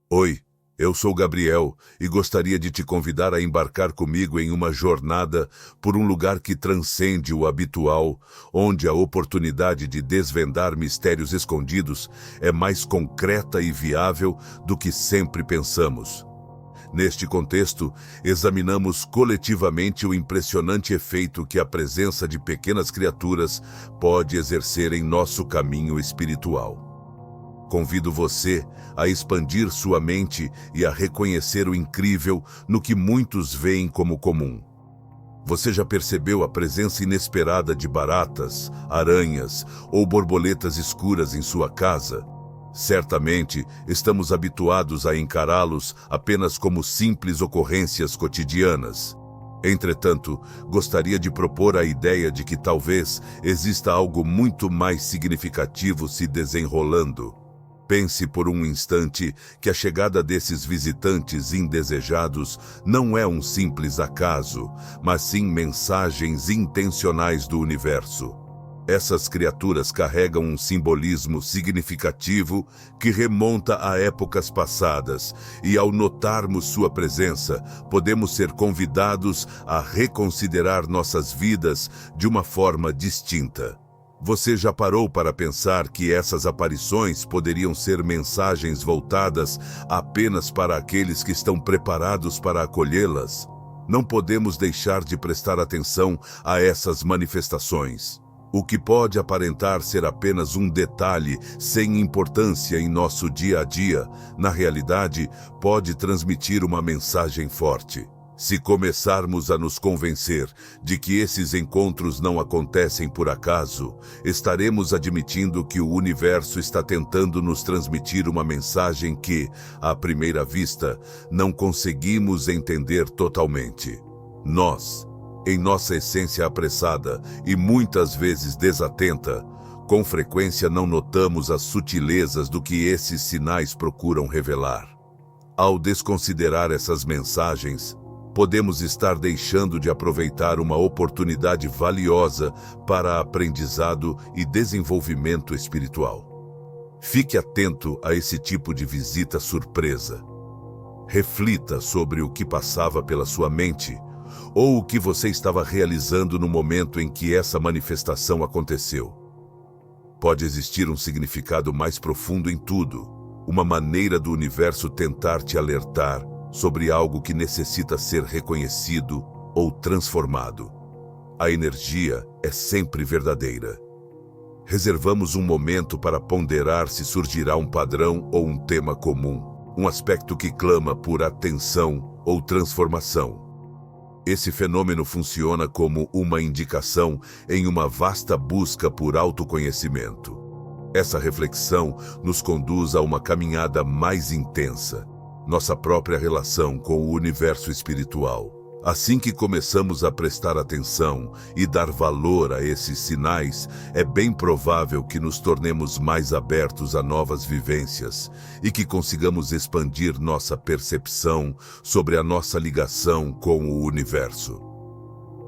Oi, eu sou Gabriel e gostaria de te convidar a embarcar comigo em uma jornada por um lugar que transcende o habitual, onde a oportunidade de desvendar mistérios escondidos é mais concreta e viável do que sempre pensamos. Neste contexto, examinamos coletivamente o impressionante efeito que a presença de pequenas criaturas pode exercer em nosso caminho espiritual. Convido você a expandir sua mente e a reconhecer o incrível no que muitos veem como comum. Você já percebeu a presença inesperada de baratas, aranhas ou borboletas escuras em sua casa? Certamente, estamos habituados a encará-los apenas como simples ocorrências cotidianas. Entretanto, gostaria de propor a ideia de que talvez exista algo muito mais significativo se desenrolando. Pense por um instante que a chegada desses visitantes indesejados não é um simples acaso, mas sim mensagens intencionais do universo. Essas criaturas carregam um simbolismo significativo que remonta a épocas passadas, e ao notarmos sua presença, podemos ser convidados a reconsiderar nossas vidas de uma forma distinta. Você já parou para pensar que essas aparições poderiam ser mensagens voltadas apenas para aqueles que estão preparados para acolhê-las? Não podemos deixar de prestar atenção a essas manifestações. O que pode aparentar ser apenas um detalhe sem importância em nosso dia a dia, na realidade, pode transmitir uma mensagem forte. Se começarmos a nos convencer de que esses encontros não acontecem por acaso, estaremos admitindo que o universo está tentando nos transmitir uma mensagem que, à primeira vista, não conseguimos entender totalmente. Nós, em nossa essência apressada e muitas vezes desatenta, com frequência não notamos as sutilezas do que esses sinais procuram revelar. Ao desconsiderar essas mensagens, podemos estar deixando de aproveitar uma oportunidade valiosa para aprendizado e desenvolvimento espiritual. Fique atento a esse tipo de visita surpresa. Reflita sobre o que passava pela sua mente ou o que você estava realizando no momento em que essa manifestação aconteceu. Pode existir um significado mais profundo em tudo, uma maneira do universo tentar te alertar sobre algo que necessita ser reconhecido ou transformado. A energia é sempre verdadeira. Reservamos um momento para ponderar se surgirá um padrão ou um tema comum, um aspecto que clama por atenção ou transformação. Esse fenômeno funciona como uma indicação em uma vasta busca por autoconhecimento. Essa reflexão nos conduz a uma caminhada mais intensa, nossa própria relação com o universo espiritual. Assim que começamos a prestar atenção e dar valor a esses sinais, é bem provável que nos tornemos mais abertos a novas vivências e que consigamos expandir nossa percepção sobre a nossa ligação com o universo.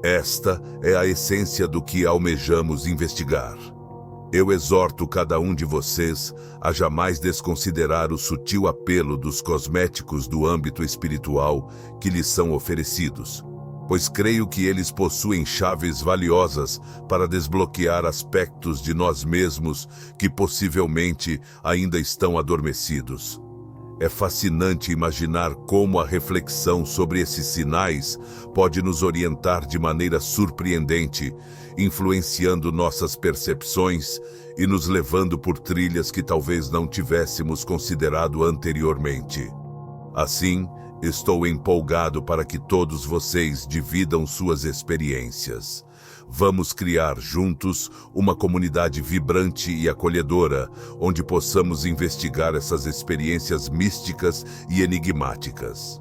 Esta é a essência do que almejamos investigar. Eu exorto cada um de vocês a jamais desconsiderar o sutil apelo dos cosméticos do âmbito espiritual que lhes são oferecidos, pois creio que eles possuem chaves valiosas para desbloquear aspectos de nós mesmos que possivelmente ainda estão adormecidos. É fascinante imaginar como a reflexão sobre esses sinais pode nos orientar de maneira surpreendente, influenciando nossas percepções e nos levando por trilhas que talvez não tivéssemos considerado anteriormente. Assim, estou empolgado para que todos vocês dividam suas experiências. Vamos criar juntos uma comunidade vibrante e acolhedora, onde possamos investigar essas experiências místicas e enigmáticas.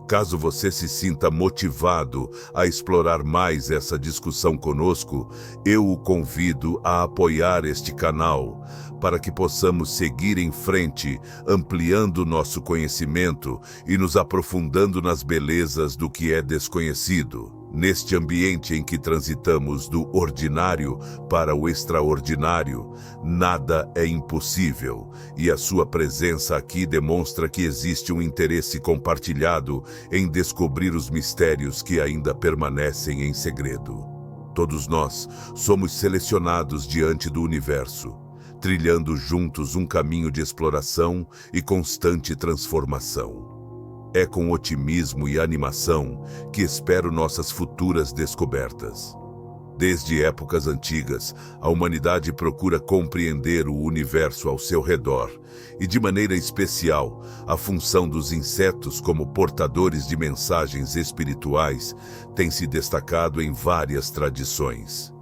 Caso você se sinta motivado a explorar mais essa discussão conosco, eu o convido a apoiar este canal, para que possamos seguir em frente, ampliando nosso conhecimento e nos aprofundando nas belezas do que é desconhecido. Neste ambiente em que transitamos do ordinário para o extraordinário, nada é impossível, e a sua presença aqui demonstra que existe um interesse compartilhado em descobrir os mistérios que ainda permanecem em segredo. Todos nós somos selecionados diante do universo, trilhando juntos um caminho de exploração e constante transformação. É com otimismo e animação que espero nossas futuras descobertas. Desde épocas antigas, a humanidade procura compreender o universo ao seu redor e, de maneira especial, a função dos insetos como portadores de mensagens espirituais tem se destacado em várias tradições.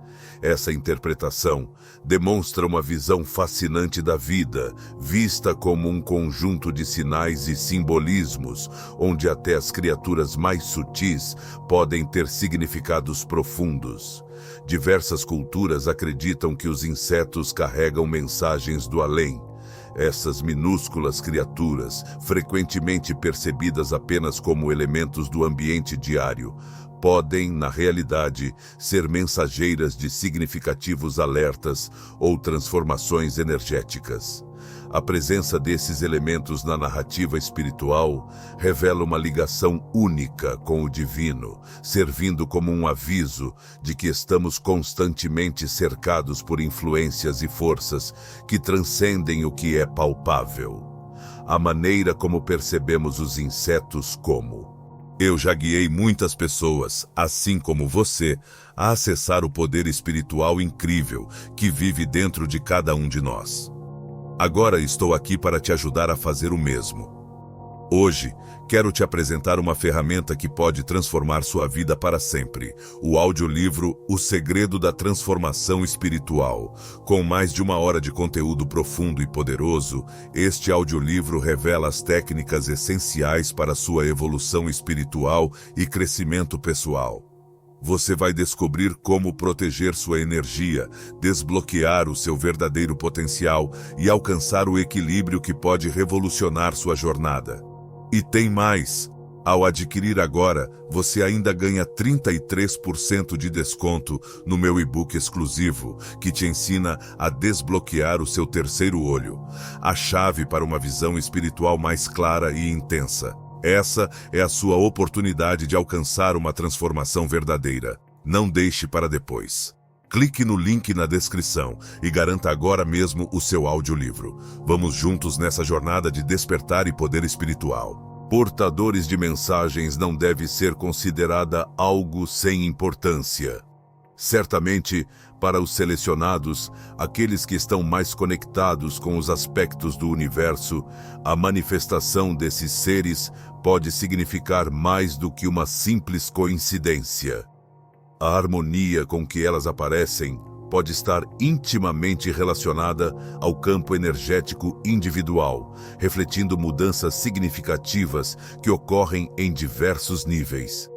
Essa interpretação demonstra uma visão fascinante da vida, vista como um conjunto de sinais e simbolismos, onde até as criaturas mais sutis podem ter significados profundos. Diversas culturas acreditam que os insetos carregam mensagens do além. Essas minúsculas criaturas, frequentemente percebidas apenas como elementos do ambiente diário, podem, na realidade, ser mensageiras de significativos alertas ou transformações energéticas. A presença desses elementos na narrativa espiritual revela uma ligação única com o divino, servindo como um aviso de que estamos constantemente cercados por influências e forças que transcendem o que é palpável. A maneira como percebemos os insetos como eu já guiei muitas pessoas, assim como você, a acessar o poder espiritual incrível que vive dentro de cada um de nós. Agora estou aqui para te ajudar a fazer o mesmo. Hoje, quero te apresentar uma ferramenta que pode transformar sua vida para sempre. O audiolivro O Segredo da Transformação Espiritual. Com mais de 1 hora de conteúdo profundo e poderoso, este audiolivro revela as técnicas essenciais para sua evolução espiritual e crescimento pessoal. Você vai descobrir como proteger sua energia, desbloquear o seu verdadeiro potencial e alcançar o equilíbrio que pode revolucionar sua jornada. E tem mais! Ao adquirir agora, você ainda ganha 33% de desconto no meu e-book exclusivo, que te ensina a desbloquear o seu terceiro olho, a chave para uma visão espiritual mais clara e intensa. Essa é a sua oportunidade de alcançar uma transformação verdadeira. Não deixe para depois. Clique no link na descrição e garanta agora mesmo o seu audiolivro. Vamos juntos nessa jornada de despertar e poder espiritual. Portadores de mensagens não deve ser considerada algo sem importância. Certamente, para os selecionados, aqueles que estão mais conectados com os aspectos do universo, a manifestação desses seres pode significar mais do que uma simples coincidência. A harmonia com que elas aparecem pode estar intimamente relacionada ao campo energético individual, refletindo mudanças significativas que ocorrem em diversos níveis.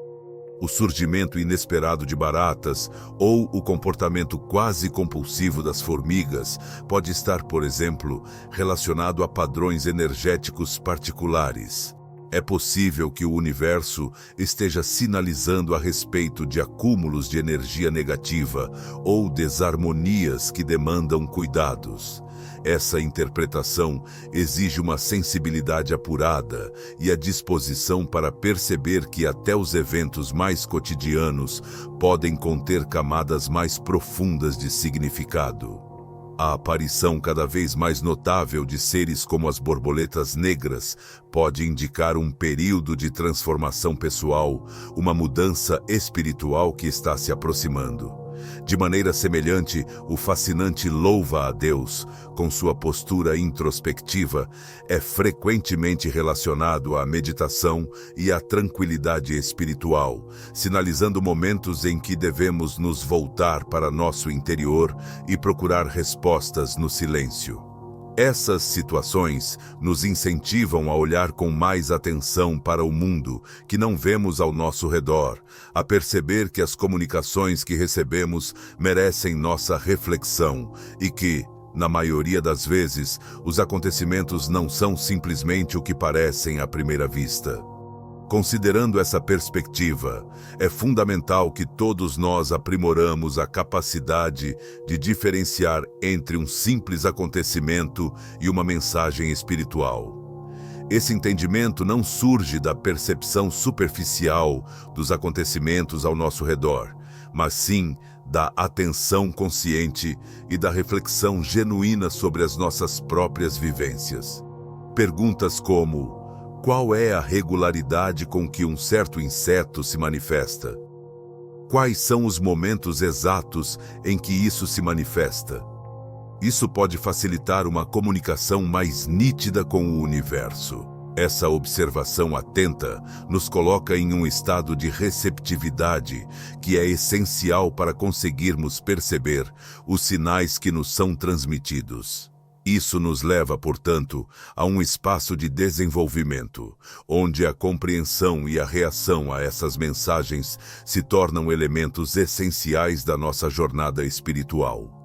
O surgimento inesperado de baratas ou o comportamento quase compulsivo das formigas pode estar, por exemplo, relacionado a padrões energéticos particulares. É possível que o universo esteja sinalizando a respeito de acúmulos de energia negativa ou desarmonias que demandam cuidados. Essa interpretação exige uma sensibilidade apurada e a disposição para perceber que até os eventos mais cotidianos podem conter camadas mais profundas de significado. A aparição cada vez mais notável de seres como as borboletas negras pode indicar um período de transformação pessoal, uma mudança espiritual que está se aproximando. De maneira semelhante, o fascinante louva a Deus, com sua postura introspectiva, é frequentemente relacionado à meditação e à tranquilidade espiritual, sinalizando momentos em que devemos nos voltar para nosso interior e procurar respostas no silêncio. Essas situações nos incentivam a olhar com mais atenção para o mundo que não vemos ao nosso redor, a perceber que as comunicações que recebemos merecem nossa reflexão e que, na maioria das vezes, os acontecimentos não são simplesmente o que parecem à primeira vista. Considerando essa perspectiva, é fundamental que todos nós aprimoramos a capacidade de diferenciar entre um simples acontecimento e uma mensagem espiritual. Esse entendimento não surge da percepção superficial dos acontecimentos ao nosso redor, mas sim da atenção consciente e da reflexão genuína sobre as nossas próprias vivências. Perguntas como: qual é a regularidade com que um certo inseto se manifesta? Quais são os momentos exatos em que isso se manifesta? Isso pode facilitar uma comunicação mais nítida com o universo. Essa observação atenta nos coloca em um estado de receptividade que é essencial para conseguirmos perceber os sinais que nos são transmitidos. Isso nos leva, portanto, a um espaço de desenvolvimento, onde a compreensão e a reação a essas mensagens se tornam elementos essenciais da nossa jornada espiritual.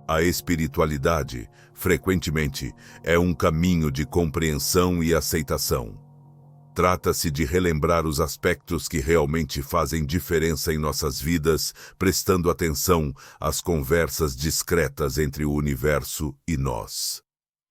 A espiritualidade, frequentemente, é um caminho de compreensão e aceitação. Trata-se de relembrar os aspectos que realmente fazem diferença em nossas vidas, prestando atenção às conversas discretas entre o universo e nós.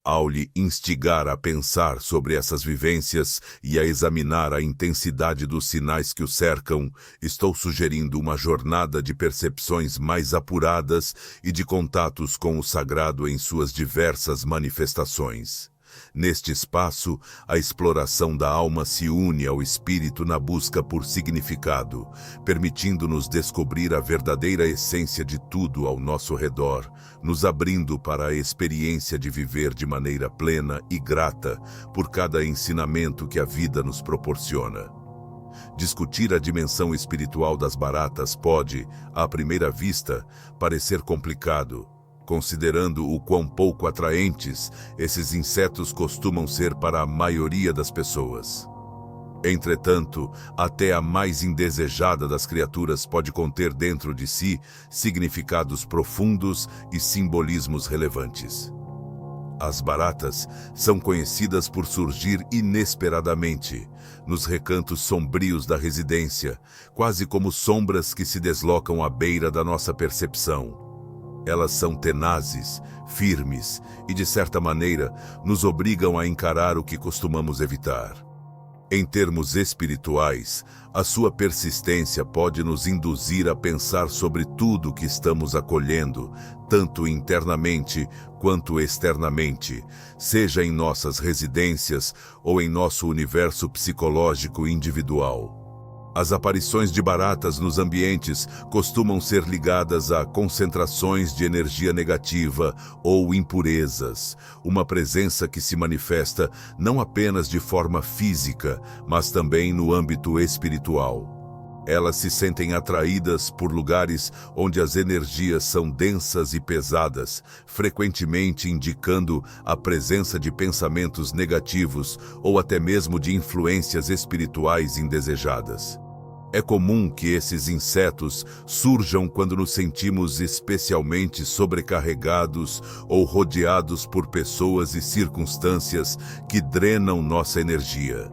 Ao lhe instigar a pensar sobre essas vivências e a examinar a intensidade dos sinais que o cercam, estou sugerindo uma jornada de percepções mais apuradas e de contatos com o sagrado em suas diversas manifestações. Neste espaço, a exploração da alma se une ao espírito na busca por significado, permitindo-nos descobrir a verdadeira essência de tudo ao nosso redor, nos abrindo para a experiência de viver de maneira plena e grata por cada ensinamento que a vida nos proporciona. Discutir a dimensão espiritual das baratas pode, à primeira vista, parecer complicado, considerando o quão pouco atraentes esses insetos costumam ser para a maioria das pessoas. Entretanto, até a mais indesejada das criaturas pode conter dentro de si significados profundos e simbolismos relevantes. As baratas são conhecidas por surgir inesperadamente, nos recantos sombrios da residência, quase como sombras que se deslocam à beira da nossa percepção. Elas são tenazes, firmes e, de certa maneira, nos obrigam a encarar o que costumamos evitar. Em termos espirituais, a sua persistência pode nos induzir a pensar sobre tudo o que estamos acolhendo, tanto internamente quanto externamente, seja em nossas residências ou em nosso universo psicológico individual. As aparições de baratas nos ambientes costumam ser ligadas a concentrações de energia negativa ou impurezas, uma presença que se manifesta não apenas de forma física, mas também no âmbito espiritual. Elas se sentem atraídas por lugares onde as energias são densas e pesadas, frequentemente indicando a presença de pensamentos negativos ou até mesmo de influências espirituais indesejadas. É comum que esses insetos surjam quando nos sentimos especialmente sobrecarregados ou rodeados por pessoas e circunstâncias que drenam nossa energia.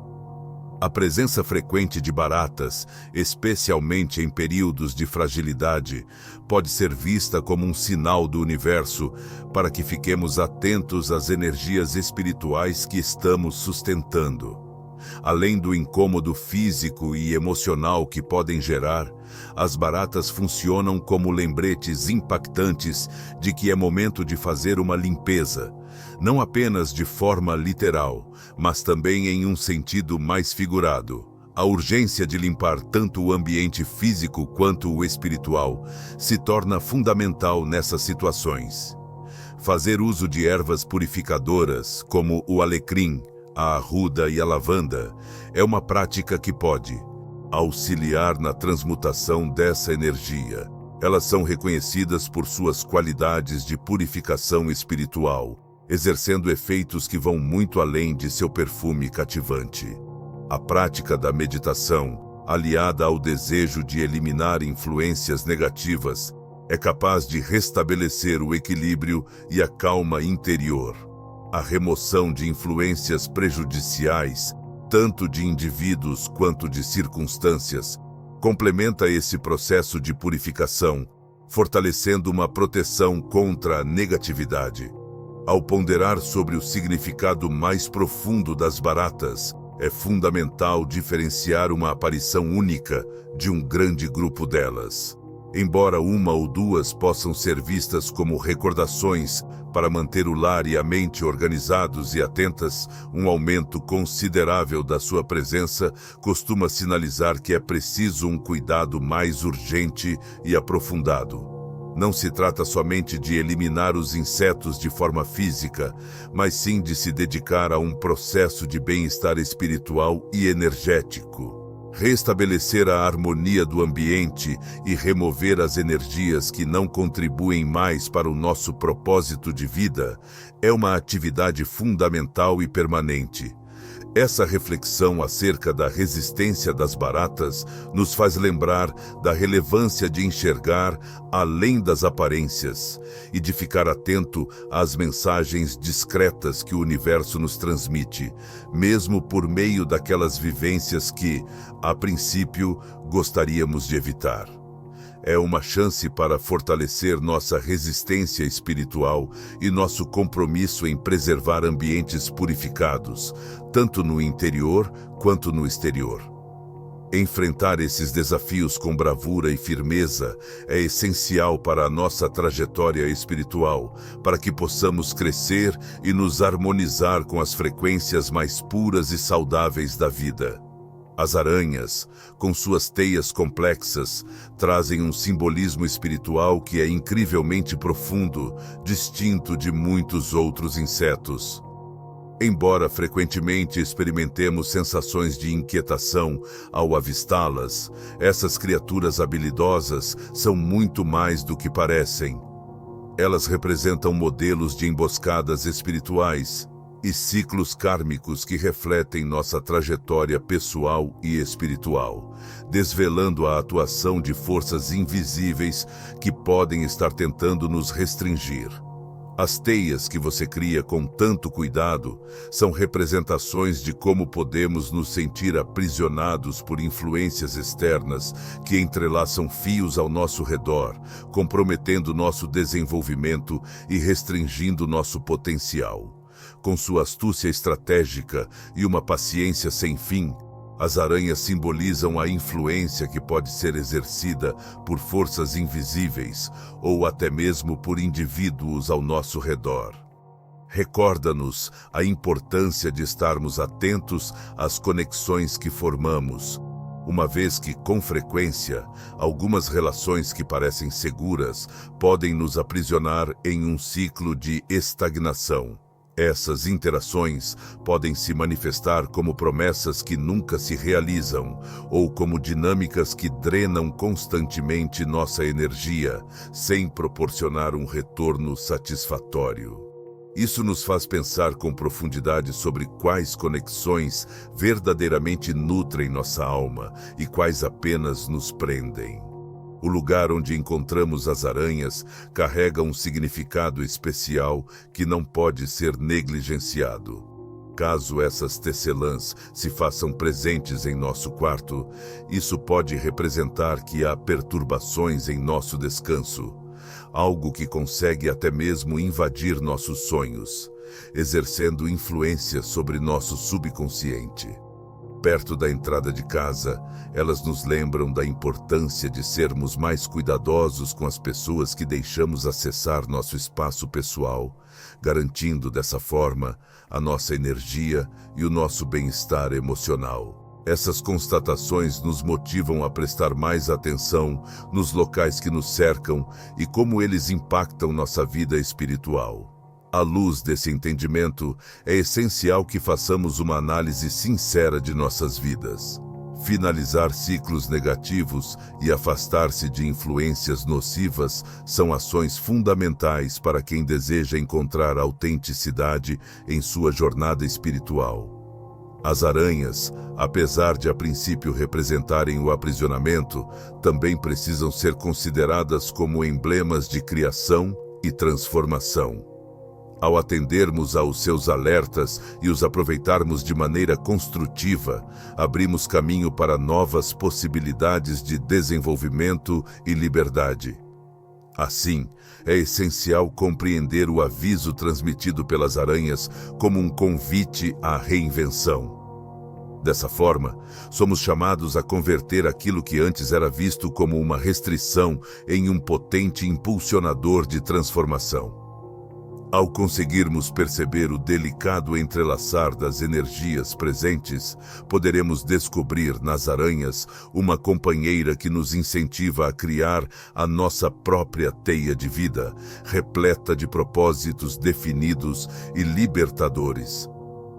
A presença frequente de baratas, especialmente em períodos de fragilidade, pode ser vista como um sinal do universo para que fiquemos atentos às energias espirituais que estamos sustentando. Além do incômodo físico e emocional que podem gerar, as baratas funcionam como lembretes impactantes de que é momento de fazer uma limpeza, não apenas de forma literal, mas também em um sentido mais figurado. A urgência de limpar tanto o ambiente físico quanto o espiritual se torna fundamental nessas situações. Fazer uso de ervas purificadoras, como o alecrim, a arruda e a lavanda, é uma prática que pode auxiliar na transmutação dessa energia. Elas são reconhecidas por suas qualidades de purificação espiritual, exercendo efeitos que vão muito além de seu perfume cativante. A prática da meditação, aliada ao desejo de eliminar influências negativas, é capaz de restabelecer o equilíbrio e a calma interior. A remoção de influências prejudiciais tanto de indivíduos quanto de circunstâncias, complementa esse processo de purificação, fortalecendo uma proteção contra a negatividade. Ao ponderar sobre o significado mais profundo das baratas, é fundamental diferenciar uma aparição única de um grande grupo delas. Embora uma ou duas possam ser vistas como recordações para manter o lar e a mente organizados e atentas, um aumento considerável da sua presença costuma sinalizar que é preciso um cuidado mais urgente e aprofundado. Não se trata somente de eliminar os insetos de forma física, mas sim de se dedicar a um processo de bem-estar espiritual e energético. Restabelecer a harmonia do ambiente e remover as energias que não contribuem mais para o nosso propósito de vida é uma atividade fundamental e permanente. Essa reflexão acerca da resistência das baratas nos faz lembrar da relevância de enxergar além das aparências e de ficar atento às mensagens discretas que o universo nos transmite, mesmo por meio daquelas vivências que, a princípio, gostaríamos de evitar. É uma chance para fortalecer nossa resistência espiritual e nosso compromisso em preservar ambientes purificados, tanto no interior quanto no exterior. Enfrentar esses desafios com bravura e firmeza é essencial para a nossa trajetória espiritual, para que possamos crescer e nos harmonizar com as frequências mais puras e saudáveis da vida. As aranhas, com suas teias complexas, trazem um simbolismo espiritual que é incrivelmente profundo, distinto de muitos outros insetos. Embora frequentemente experimentemos sensações de inquietação ao avistá-las, essas criaturas habilidosas são muito mais do que parecem. Elas representam modelos de emboscadas espirituais e ciclos kármicos que refletem nossa trajetória pessoal e espiritual, desvelando a atuação de forças invisíveis que podem estar tentando nos restringir. As teias que você cria com tanto cuidado são representações de como podemos nos sentir aprisionados por influências externas que entrelaçam fios ao nosso redor, comprometendo nosso desenvolvimento e restringindo nosso potencial. Com sua astúcia estratégica e uma paciência sem fim, as aranhas simbolizam a influência que pode ser exercida por forças invisíveis ou até mesmo por indivíduos ao nosso redor. Recorda-nos a importância de estarmos atentos às conexões que formamos, uma vez que, com frequência, algumas relações que parecem seguras podem nos aprisionar em um ciclo de estagnação. Essas interações podem se manifestar como promessas que nunca se realizam ou como dinâmicas que drenam constantemente nossa energia, sem proporcionar um retorno satisfatório. Isso nos faz pensar com profundidade sobre quais conexões verdadeiramente nutrem nossa alma e quais apenas nos prendem. O lugar onde encontramos as aranhas carrega um significado especial que não pode ser negligenciado. Caso essas tecelãs se façam presentes em nosso quarto, isso pode representar que há perturbações em nosso descanso, algo que consegue até mesmo invadir nossos sonhos, exercendo influência sobre nosso subconsciente. Perto da entrada de casa, elas nos lembram da importância de sermos mais cuidadosos com as pessoas que deixamos acessar nosso espaço pessoal, garantindo dessa forma a nossa energia e o nosso bem-estar emocional. Essas constatações nos motivam a prestar mais atenção nos locais que nos cercam e como eles impactam nossa vida espiritual. À luz desse entendimento, é essencial que façamos uma análise sincera de nossas vidas. Finalizar ciclos negativos e afastar-se de influências nocivas são ações fundamentais para quem deseja encontrar autenticidade em sua jornada espiritual. As aranhas, apesar de a princípio representarem o aprisionamento, também precisam ser consideradas como emblemas de criação e transformação. Ao atendermos aos seus alertas e os aproveitarmos de maneira construtiva, abrimos caminho para novas possibilidades de desenvolvimento e liberdade. Assim, é essencial compreender o aviso transmitido pelas aranhas como um convite à reinvenção. Dessa forma, somos chamados a converter aquilo que antes era visto como uma restrição em um potente impulsionador de transformação. Ao conseguirmos perceber o delicado entrelaçar das energias presentes, poderemos descobrir nas aranhas uma companheira que nos incentiva a criar a nossa própria teia de vida, repleta de propósitos definidos e libertadores.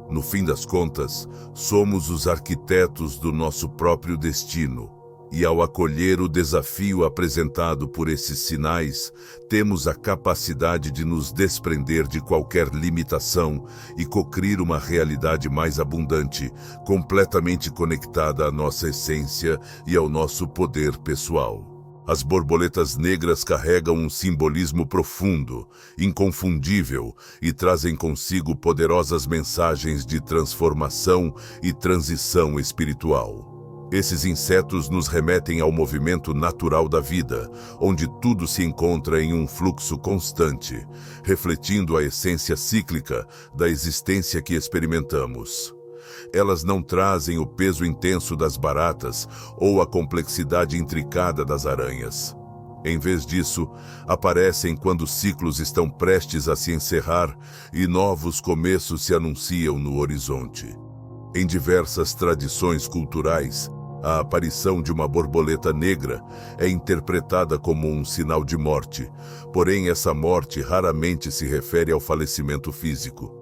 No fim das contas, somos os arquitetos do nosso próprio destino. E ao acolher o desafio apresentado por esses sinais, temos a capacidade de nos desprender de qualquer limitação e co-criar uma realidade mais abundante, completamente conectada à nossa essência e ao nosso poder pessoal. As borboletas negras carregam um simbolismo profundo, inconfundível e trazem consigo poderosas mensagens de transformação e transição espiritual. Esses insetos nos remetem ao movimento natural da vida, onde tudo se encontra em um fluxo constante, refletindo a essência cíclica da existência que experimentamos. Elas não trazem o peso intenso das baratas ou a complexidade intricada das aranhas. Em vez disso, aparecem quando ciclos estão prestes a se encerrar e novos começos se anunciam no horizonte. Em diversas tradições culturais, a aparição de uma borboleta negra é interpretada como um sinal de morte, porém essa morte raramente se refere ao falecimento físico.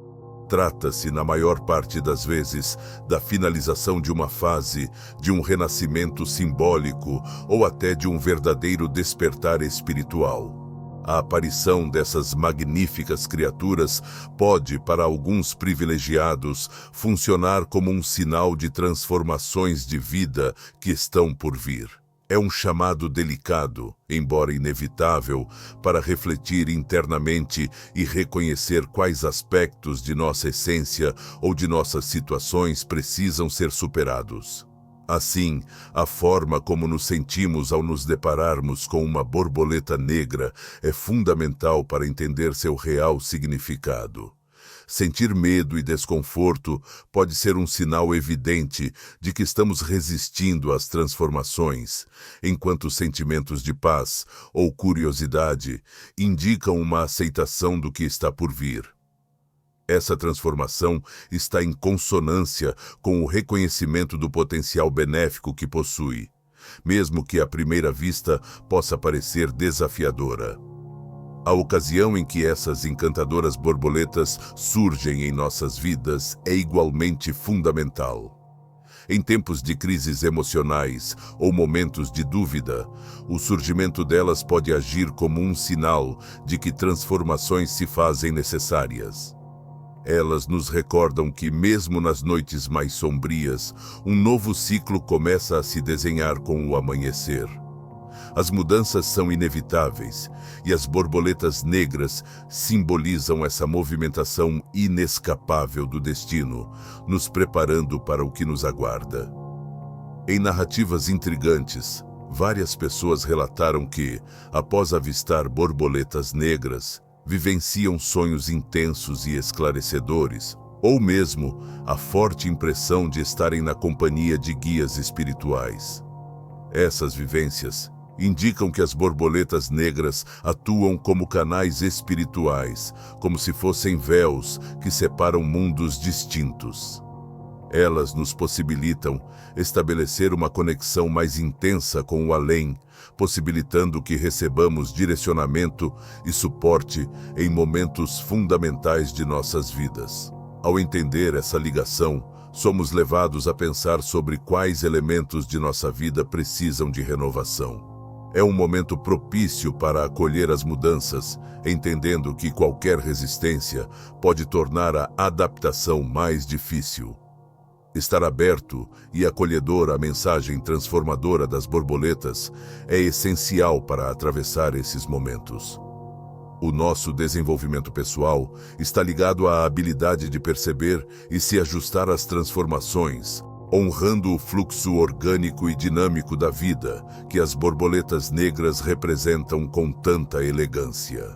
Trata-se, na maior parte das vezes, da finalização de uma fase, de um renascimento simbólico ou até de um verdadeiro despertar espiritual. A aparição dessas magníficas criaturas pode, para alguns privilegiados, funcionar como um sinal de transformações de vida que estão por vir. É um chamado delicado, embora inevitável, para refletir internamente e reconhecer quais aspectos de nossa essência ou de nossas situações precisam ser superados. Assim, a forma como nos sentimos ao nos depararmos com uma borboleta negra é fundamental para entender seu real significado. Sentir medo e desconforto pode ser um sinal evidente de que estamos resistindo às transformações, enquanto sentimentos de paz ou curiosidade indicam uma aceitação do que está por vir. Essa transformação está em consonância com o reconhecimento do potencial benéfico que possui, mesmo que à primeira vista possa parecer desafiadora. A ocasião em que essas encantadoras borboletas surgem em nossas vidas é igualmente fundamental. Em tempos de crises emocionais ou momentos de dúvida, o surgimento delas pode agir como um sinal de que transformações se fazem necessárias. Elas nos recordam que, mesmo nas noites mais sombrias, um novo ciclo começa a se desenhar com o amanhecer. As mudanças são inevitáveis, e as borboletas negras simbolizam essa movimentação inescapável do destino, nos preparando para o que nos aguarda. Em narrativas intrigantes, várias pessoas relataram que, após avistar borboletas negras, vivenciam sonhos intensos e esclarecedores, ou mesmo a forte impressão de estarem na companhia de guias espirituais. Essas vivências indicam que as borboletas negras atuam como canais espirituais, como se fossem véus que separam mundos distintos. Elas nos possibilitam estabelecer uma conexão mais intensa com o além, possibilitando que recebamos direcionamento e suporte em momentos fundamentais de nossas vidas. Ao entender essa ligação, somos levados a pensar sobre quais elementos de nossa vida precisam de renovação. É um momento propício para acolher as mudanças, entendendo que qualquer resistência pode tornar a adaptação mais difícil. Estar aberto e acolhedor à mensagem transformadora das borboletas é essencial para atravessar esses momentos. O nosso desenvolvimento pessoal está ligado à habilidade de perceber e se ajustar às transformações, honrando o fluxo orgânico e dinâmico da vida que as borboletas negras representam com tanta elegância.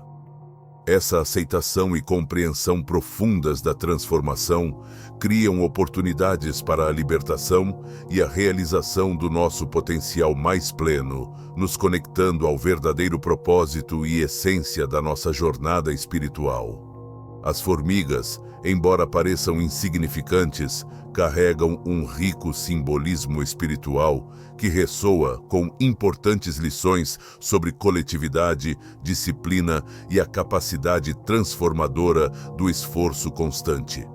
Essa aceitação e compreensão profundas da transformação criam oportunidades para a libertação e a realização do nosso potencial mais pleno, nos conectando ao verdadeiro propósito e essência da nossa jornada espiritual. As formigas, embora pareçam insignificantes, carregam um rico simbolismo espiritual que ressoa com importantes lições sobre coletividade, disciplina e a capacidade transformadora do esforço constante.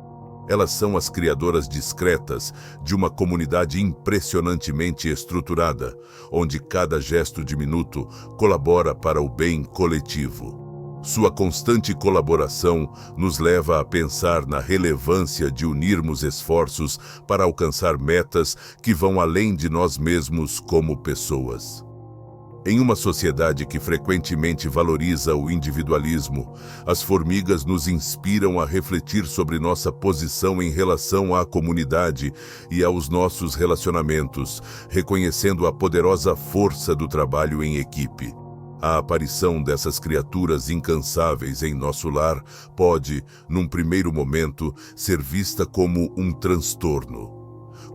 Elas são as criadoras discretas de uma comunidade impressionantemente estruturada, onde cada gesto diminuto colabora para o bem coletivo. Sua constante colaboração nos leva a pensar na relevância de unirmos esforços para alcançar metas que vão além de nós mesmos como pessoas. Em uma sociedade que frequentemente valoriza o individualismo, as formigas nos inspiram a refletir sobre nossa posição em relação à comunidade e aos nossos relacionamentos, reconhecendo a poderosa força do trabalho em equipe. A aparição dessas criaturas incansáveis em nosso lar pode, num primeiro momento, ser vista como um transtorno.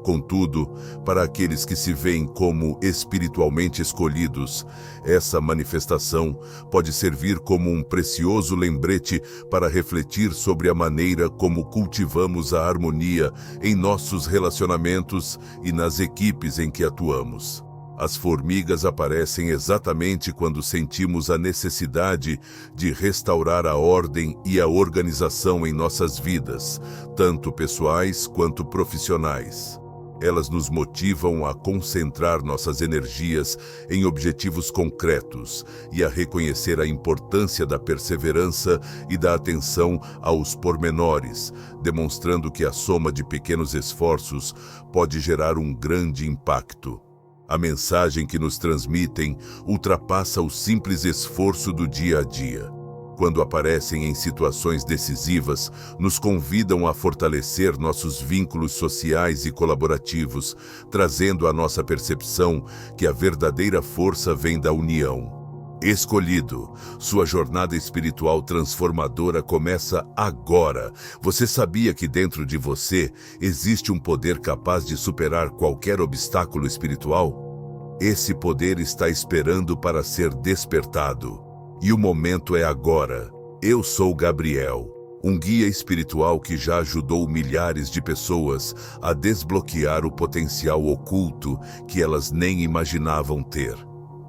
Contudo, para aqueles que se veem como espiritualmente escolhidos, essa manifestação pode servir como um precioso lembrete para refletir sobre a maneira como cultivamos a harmonia em nossos relacionamentos e nas equipes em que atuamos. As formigas aparecem exatamente quando sentimos a necessidade de restaurar a ordem e a organização em nossas vidas, tanto pessoais quanto profissionais. Elas nos motivam a concentrar nossas energias em objetivos concretos e a reconhecer a importância da perseverança e da atenção aos pormenores, demonstrando que a soma de pequenos esforços pode gerar um grande impacto. A mensagem que nos transmitem ultrapassa o simples esforço do dia a dia. Quando aparecem em situações decisivas, nos convidam a fortalecer nossos vínculos sociais e colaborativos, trazendo à nossa percepção que a verdadeira força vem da união. Escolhido, sua jornada espiritual transformadora começa agora. Você sabia que dentro de você existe um poder capaz de superar qualquer obstáculo espiritual? Esse poder está esperando para ser despertado. E o momento é agora. Eu sou Gabriel, um guia espiritual que já ajudou milhares de pessoas a desbloquear o potencial oculto que elas nem imaginavam ter.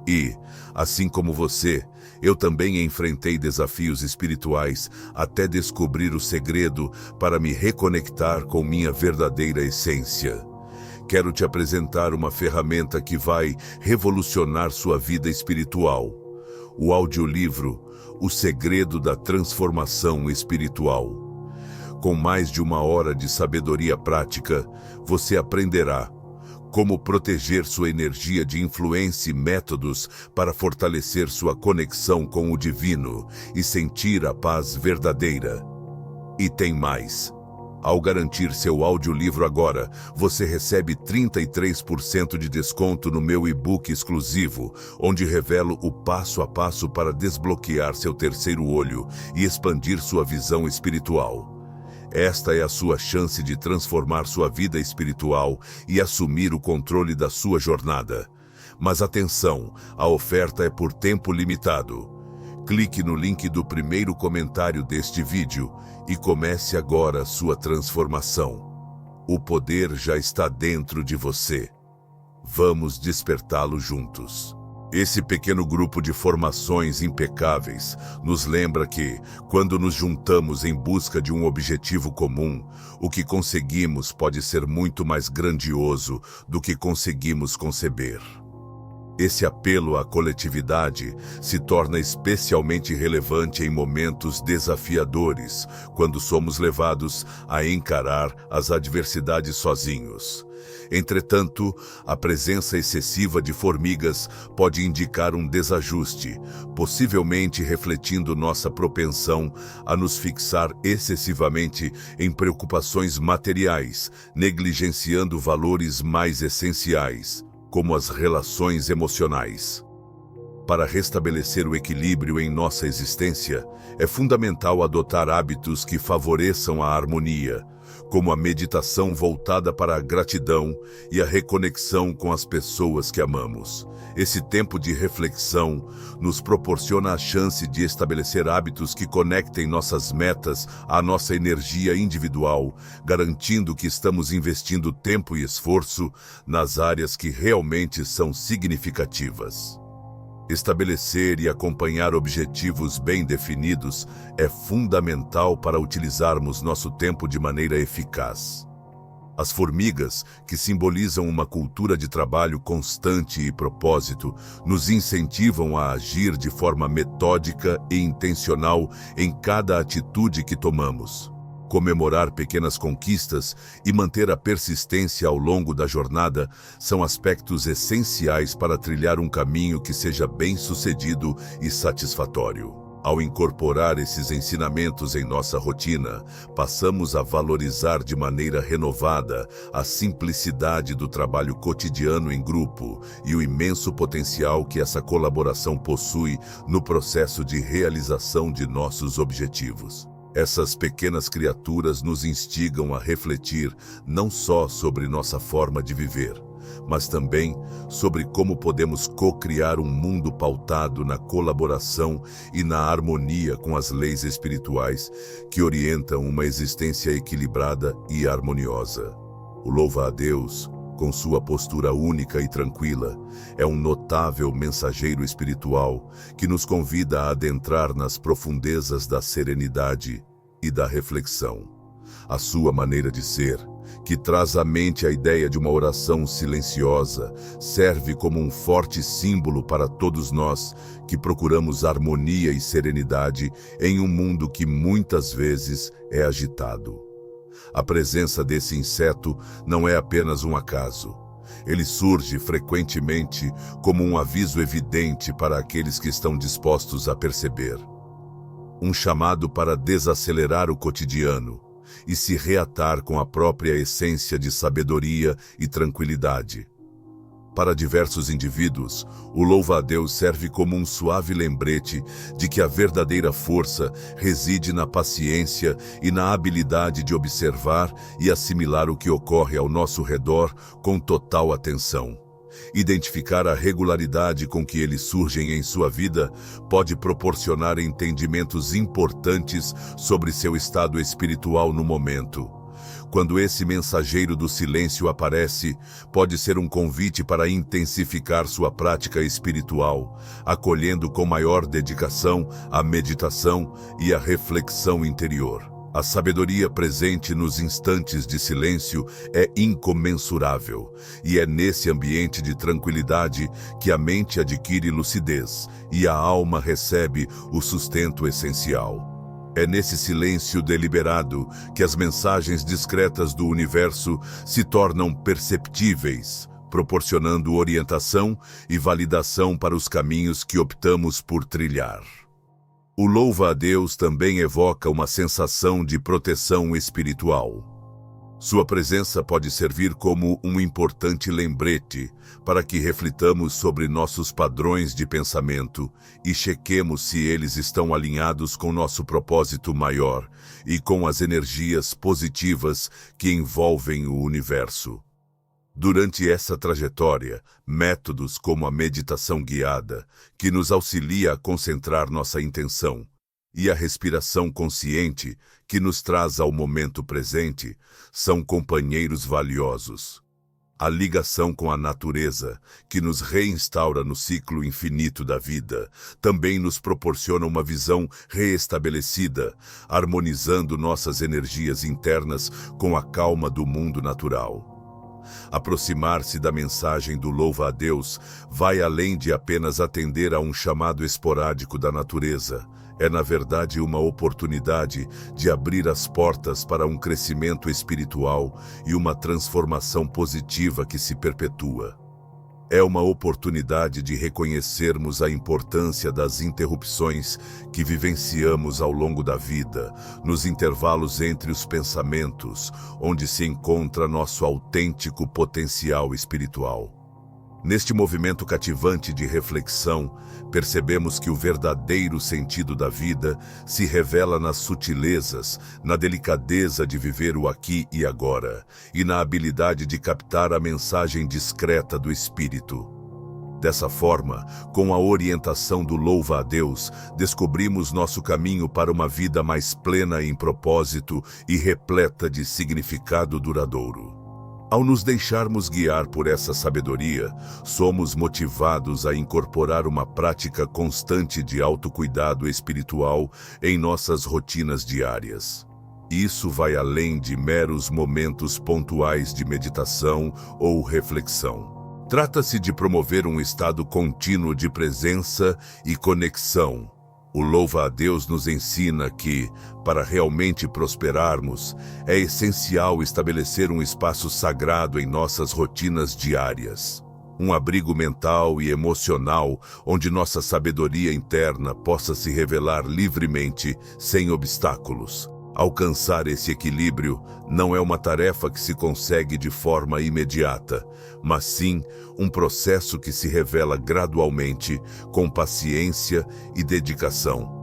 E, assim como você, eu também enfrentei desafios espirituais até descobrir o segredo para me reconectar com minha verdadeira essência. Quero te apresentar uma ferramenta que vai revolucionar sua vida espiritual. O audiolivro O Segredo da Transformação Espiritual. Com mais de 1 hora de sabedoria prática, você aprenderá como proteger sua energia de influência e métodos para fortalecer sua conexão com o divino e sentir a paz verdadeira. E tem mais. Ao garantir seu audiolivro agora, você recebe 33% de desconto no meu e-book exclusivo, onde revelo o passo a passo para desbloquear seu terceiro olho e expandir sua visão espiritual. Esta é a sua chance de transformar sua vida espiritual e assumir o controle da sua jornada. Mas atenção, a oferta é por tempo limitado. Clique no link do primeiro comentário deste vídeo e comece agora sua transformação. O poder já está dentro de você. Vamos despertá-lo juntos. Esse pequeno grupo de formações impecáveis nos lembra que, quando nos juntamos em busca de um objetivo comum, o que conseguimos pode ser muito mais grandioso do que conseguimos conceber. Esse apelo à coletividade se torna especialmente relevante em momentos desafiadores, quando somos levados a encarar as adversidades sozinhos. Entretanto, a presença excessiva de formigas pode indicar um desajuste, possivelmente refletindo nossa propensão a nos fixar excessivamente em preocupações materiais, negligenciando valores mais essenciais, como as relações emocionais. Para restabelecer o equilíbrio em nossa existência, é fundamental adotar hábitos que favoreçam a harmonia, como a meditação voltada para a gratidão e a reconexão com as pessoas que amamos. Esse tempo de reflexão nos proporciona a chance de estabelecer hábitos que conectem nossas metas à nossa energia individual, garantindo que estamos investindo tempo e esforço nas áreas que realmente são significativas. Estabelecer e acompanhar objetivos bem definidos é fundamental para utilizarmos nosso tempo de maneira eficaz. As formigas, que simbolizam uma cultura de trabalho constante e propósito, nos incentivam a agir de forma metódica e intencional em cada atitude que tomamos. Comemorar pequenas conquistas e manter a persistência ao longo da jornada são aspectos essenciais para trilhar um caminho que seja bem-sucedido e satisfatório. Ao incorporar esses ensinamentos em nossa rotina, passamos a valorizar de maneira renovada a simplicidade do trabalho cotidiano em grupo e o imenso potencial que essa colaboração possui no processo de realização de nossos objetivos. Essas pequenas criaturas nos instigam a refletir não só sobre nossa forma de viver, mas também sobre como podemos co-criar um mundo pautado na colaboração e na harmonia com as leis espirituais que orientam uma existência equilibrada e harmoniosa. O louva-a-Deus, com sua postura única e tranquila, é um notável mensageiro espiritual que nos convida a adentrar nas profundezas da serenidade e da reflexão. A sua maneira de ser, que traz à mente a ideia de uma oração silenciosa, serve como um forte símbolo para todos nós que procuramos harmonia e serenidade em um mundo que muitas vezes é agitado. A presença desse inseto não é apenas um acaso. Ele surge frequentemente como um aviso evidente para aqueles que estão dispostos a perceber. Um chamado para desacelerar o cotidiano e se reatar com a própria essência de sabedoria e tranquilidade. Para diversos indivíduos, o louva-a-Deus serve como um suave lembrete de que a verdadeira força reside na paciência e na habilidade de observar e assimilar o que ocorre ao nosso redor com total atenção. Identificar a regularidade com que eles surgem em sua vida pode proporcionar entendimentos importantes sobre seu estado espiritual no momento. Quando esse mensageiro do silêncio aparece, pode ser um convite para intensificar sua prática espiritual, acolhendo com maior dedicação a meditação e a reflexão interior. A sabedoria presente nos instantes de silêncio é incomensurável, e é nesse ambiente de tranquilidade que a mente adquire lucidez e a alma recebe o sustento essencial. É nesse silêncio deliberado que as mensagens discretas do universo se tornam perceptíveis, proporcionando orientação e validação para os caminhos que optamos por trilhar. O louva-a-Deus também evoca uma sensação de proteção espiritual. Sua presença pode servir como um importante lembrete para que reflitamos sobre nossos padrões de pensamento e chequemos se eles estão alinhados com nosso propósito maior e com as energias positivas que envolvem o universo. Durante essa trajetória, métodos como a meditação guiada, que nos auxilia a concentrar nossa intenção, e a respiração consciente, que nos traz ao momento presente, são companheiros valiosos. A ligação com a natureza, que nos reinstaura no ciclo infinito da vida, também nos proporciona uma visão reestabelecida, harmonizando nossas energias internas com a calma do mundo natural. aproximar-se da mensagem do louva a Deus vai além de apenas atender a um chamado esporádico da natureza. É, na verdade, uma oportunidade de abrir as portas para um crescimento espiritual e uma transformação positiva que se perpetua. É uma oportunidade de reconhecermos a importância das interrupções que vivenciamos ao longo da vida, nos intervalos entre os pensamentos, onde se encontra nosso autêntico potencial espiritual. Neste movimento cativante de reflexão, percebemos que o verdadeiro sentido da vida se revela nas sutilezas, na delicadeza de viver o aqui e agora, e na habilidade de captar a mensagem discreta do Espírito. Dessa forma, com a orientação do louva a Deus, descobrimos nosso caminho para uma vida mais plena em propósito e repleta de significado duradouro. Ao nos deixarmos guiar por essa sabedoria, somos motivados a incorporar uma prática constante de autocuidado espiritual em nossas rotinas diárias. Isso vai além de meros momentos pontuais de meditação ou reflexão. Trata-se de promover um estado contínuo de presença e conexão. O louva a Deus nos ensina que, para realmente prosperarmos, é essencial estabelecer um espaço sagrado em nossas rotinas diárias. Um abrigo mental e emocional onde nossa sabedoria interna possa se revelar livremente, sem obstáculos. Alcançar esse equilíbrio não é uma tarefa que se consegue de forma imediata, mas sim um processo que se revela gradualmente, com paciência e dedicação.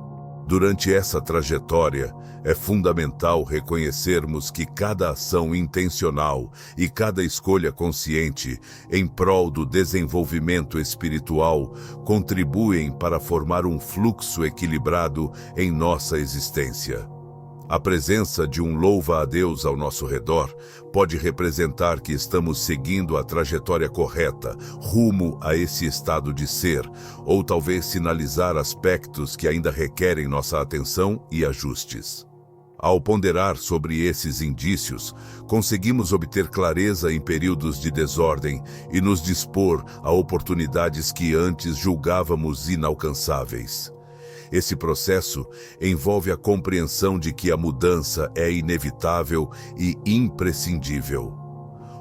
Durante essa trajetória, é fundamental reconhecermos que cada ação intencional e cada escolha consciente em prol do desenvolvimento espiritual contribuem para formar um fluxo equilibrado em nossa existência. A presença de um louva a Deus ao nosso redor pode representar que estamos seguindo a trajetória correta, rumo a esse estado de ser, ou talvez sinalizar aspectos que ainda requerem nossa atenção e ajustes. Ao ponderar sobre esses indícios, conseguimos obter clareza em períodos de desordem e nos dispor a oportunidades que antes julgávamos inalcançáveis. Esse processo envolve a compreensão de que a mudança é inevitável e imprescindível.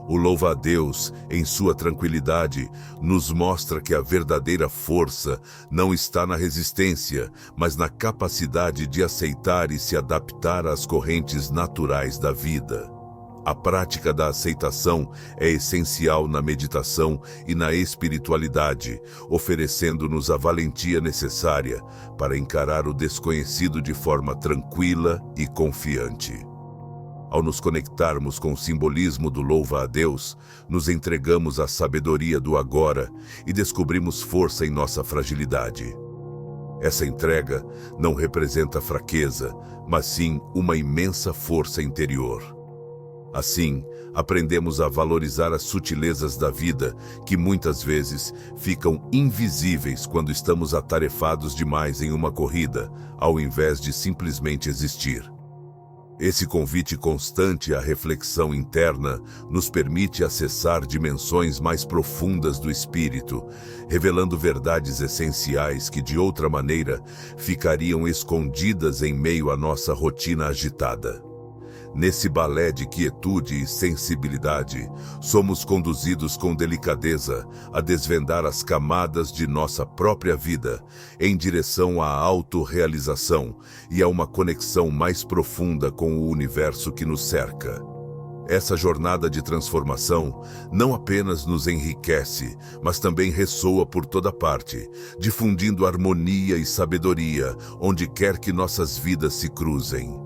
O louva a Deus, em sua tranquilidade, nos mostra que a verdadeira força não está na resistência, mas na capacidade de aceitar e se adaptar às correntes naturais da vida. A prática da aceitação é essencial na meditação e na espiritualidade, oferecendo-nos a valentia necessária para encarar o desconhecido de forma tranquila e confiante. Ao nos conectarmos com o simbolismo do louva a Deus, nos entregamos à sabedoria do agora e descobrimos força em nossa fragilidade. Essa entrega não representa fraqueza, mas sim uma imensa força interior. Assim, aprendemos a valorizar as sutilezas da vida, que muitas vezes ficam invisíveis quando estamos atarefados demais em uma corrida, ao invés de simplesmente existir. Esse convite constante à reflexão interna nos permite acessar dimensões mais profundas do espírito, revelando verdades essenciais que, de outra maneira, ficariam escondidas em meio à nossa rotina agitada. Nesse balé de quietude e sensibilidade, somos conduzidos com delicadeza a desvendar as camadas de nossa própria vida, em direção à autorrealização e a uma conexão mais profunda com o universo que nos cerca. Essa jornada de transformação não apenas nos enriquece, mas também ressoa por toda parte, difundindo harmonia e sabedoria onde quer que nossas vidas se cruzem.